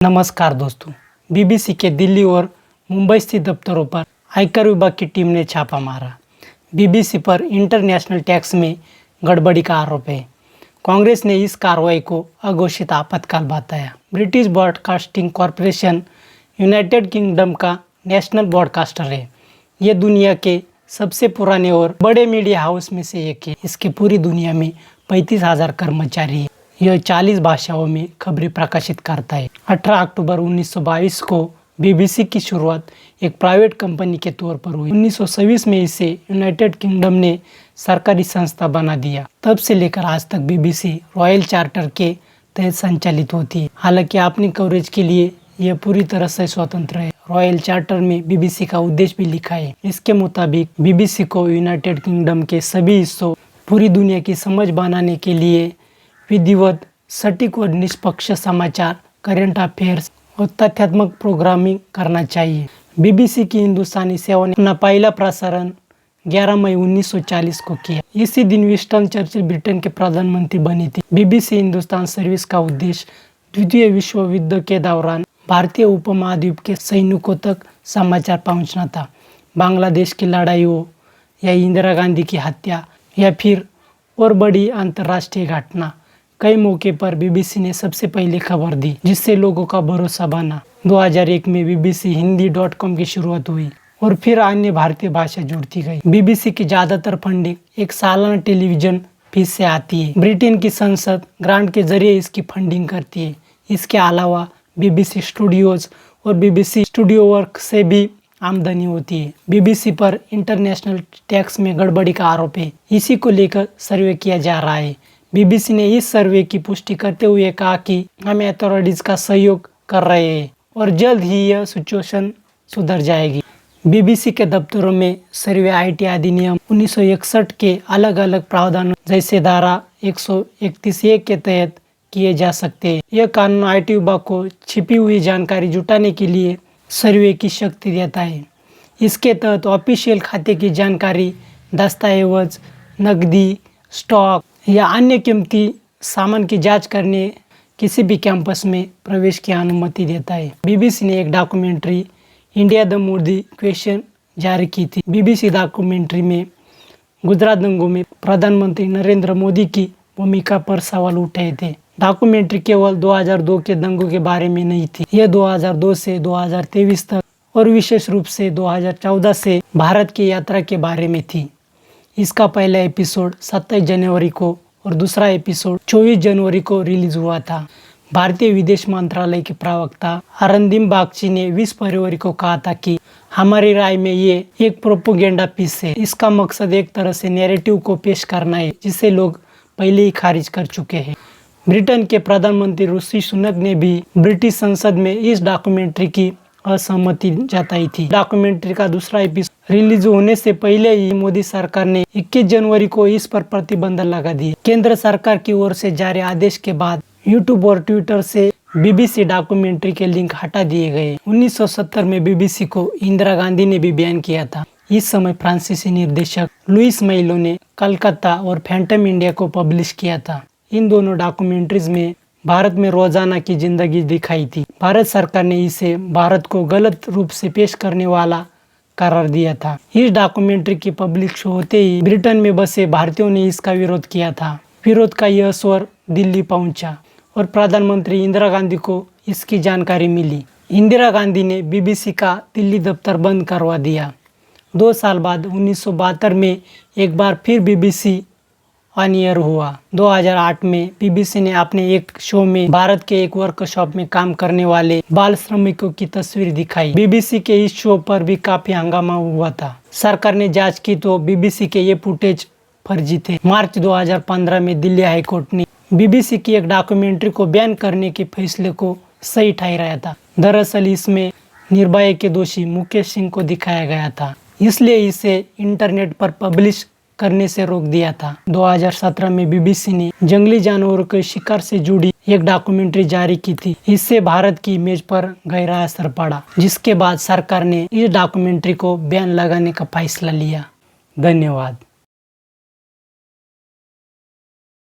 नमस्कार दोस्तों, बीबीसी के दिल्ली और मुंबई स्थित दफ्तरों पर आयकर विभाग की टीम ने छापा मारा। बीबीसी पर इंटरनेशनल टैक्स में गड़बड़ी का आरोप है। कांग्रेस ने इस कार्रवाई को अघोषित आपातकाल बताया। British broadcasting corporation United kingdom का नेशनल ब्रॉडकास्टर है। ये दुनिया के सबसे पुराने और बड़े मीडिया हाउस में से एक है। इसके पूरी दुनिया में 35,000 कर्मचारी हैं। यह 40 भाषाओं में खबरें प्रकाशित करता है। 18 अक्टूबर 1922 को बीबीसी की शुरुआत एक प्राइवेट कंपनी के तौर पर हुई। 1926 में इसे यूनाइटेड किंगडम ने सरकारी संस्था बना दिया। तब से लेकर आज तक बीबीसी रॉयल चार्टर के तहत संचालित होती है। हालांकि अपनी कवरेज के लिए यह पूरी तरह से स्वतंत्र है। रॉयल चार्टर में बीबीसी का उद्देश्य भी लिखा है। इसके मुताबिक बीबीसी को यूनाइटेड किंगडम के सभी हिस्सों पूरी दुनिया की समझ बनाने के लिए विधिवत, सटीक और निष्पक्ष समाचार, करंट अफेयर्स और तथ्यात्मक प्रोग्रामिंग करना चाहिए। बीबीसी की हिंदुस्तानी सेवा ने अपना पहला प्रसारण 11 मई 1940 को किया। इसी दिन विंस्टन चर्चिल ब्रिटेन के प्रधानमंत्री बने थे। बीबीसी हिंदुस्तान सर्विस का उद्देश्य द्वितीय विश्व युद्ध के दौरान भारतीय उपमहाद्वीप के सैनिकों तक समाचार पहुंचना था। बांग्लादेश की लड़ाइयों या इंदिरा गांधी की हत्या या फिर और बड़ी अंतर्राष्ट्रीय घटना, कई मौके पर बीबीसी ने सबसे पहले खबर दी, जिससे लोगों का भरोसा बना। 2001 में बीबीसी हिंदी.com की शुरुआत हुई और फिर अन्य भारतीय भाषा जुड़ती गई। बीबीसी की ज़्यादातर फंडिंग एक सालाना टेलीविजन फीस से आती है। ब्रिटेन की संसद ग्रांट के जरिए इसकी फंडिंग करती है। इसके अलावा बीबीसी स्टूडियोज और बीबीसी स्टूडियो वर्क से भी आमदनी होती है। बीबीसी पर इंटरनेशनल टैक्स में गड़बड़ी का आरोप है। इसी को लेकर सर्वे किया जा रहा है। बीबीसी ने इस सर्वे की पुष्टि करते हुए कहा कि हम अथॉरिटीज का सहयोग कर रहे हैं और जल्द ही यह सिचुएशन सुधर जाएगी। बीबीसी के दफ्तरों में सर्वे आईटी अधिनियम 1961 के अलग अलग प्रावधानों जैसे धारा 131A के तहत किए जा सकते हैं। यह कानून आईटी विभाग को छिपी हुई जानकारी जुटाने के लिए सर्वे की शक्ति देता है। इसके तहत ऑफिशियल खाते की जानकारी, दस्तावेज, नकदी, स्टॉक या अन्य कीमती सामान की जांच करने किसी भी कैंपस में प्रवेश की अनुमति देता है। बीबीसी ने एक documentary India the Modi question जारी की थी। बीबीसी डॉक्यूमेंट्री में गुजरात दंगों में प्रधानमंत्री नरेंद्र मोदी की भूमिका पर सवाल उठाए थे। डॉक्यूमेंट्री केवल 2002 के दंगों के बारे में नहीं थी। यह 2002 से 2023 तक और विशेष रूप से 2014 से भारत की यात्रा के बारे में थी। इसका पहला एपिसोड 27 जनवरी को और दूसरा एपिसोड 24 जनवरी को रिलीज हुआ था। भारतीय विदेश मंत्रालय के प्रवक्ता अरंदिम बागची ने 20 फरवरी को कहा था कि हमारी राय में ये एक प्रोपोगेंडा पीस है। इसका मकसद एक तरह से नैरेटिव को पेश करना है जिसे लोग पहले ही खारिज कर चुके हैं। ब्रिटेन के प्रधानमंत्री ऋषि सुनक ने भी ब्रिटिश संसद में इस डॉक्यूमेंट्री की असहमति जताई थी। डॉक्यूमेंट्री का दूसरा एपिसोड रिलीज होने से पहले ही मोदी सरकार ने 21 जनवरी को इस पर प्रतिबंध लगा दिए। केंद्र सरकार की ओर से जारी आदेश के बाद यूट्यूब और ट्विटर से बीबीसी डॉक्यूमेंट्री के लिंक हटा दिए गए। 1970 में बीबीसी को इंदिरा गांधी ने भी बैन किया था। इस समय फ्रांसीसी निर्देशक लुइस मेलो ने कलकत्ता और फैंटम इंडिया को पब्लिश किया था। इन दोनों डॉक्यूमेंट्रीज में भारत में रोजाना की जिंदगी दिखाई थी। भारत सरकार ने इसे भारत को गलत रूप से पेश करने वाला करार दिया था। इस डॉक्यूमेंट्री की पब्लिश होते ही ब्रिटेन में बसे भारतीयों ने इसका विरोध किया था। विरोध का यह स्वर दिल्ली पहुंचा और प्रधानमंत्री इंदिरा गांधी को इसकी जानकारी मिली। इंदिरा गांधी ने बीबीसी का दिल्ली दफ्तर बंद करवा दिया। 2 साल बाद 1972 में एक बार फिर बीबीसी ऑन एयर हुआ। 2008 में बीबीसी ने अपने एक शो में भारत के एक वर्कशॉप में काम करने वाले बाल श्रमिकों की तस्वीर दिखाई। बीबीसी के इस शो पर भी काफी हंगामा हुआ था। सरकार ने जांच की तो बीबीसी के ये फुटेज फर्जी थे। मार्च 2015 में दिल्ली हाईकोर्ट ने बीबीसी की एक डॉक्यूमेंट्री को बैन करने के फैसले को सही ठहराया था। दरअसल इसमें निर्भया के दोषी मुकेश सिंह को दिखाया गया था, इसलिए इसे इंटरनेट पर पब्लिश करने से रोक दिया था। 2017 में बीबीसी ने जंगली जानवरों के शिकार से जुड़ी एक डॉक्यूमेंट्री जारी की थी। इससे भारत की इमेज पर गहरा असर पड़ा, जिसके बाद सरकार ने इस डॉक्यूमेंट्री को बैन लगाने का फैसला लिया। धन्यवाद।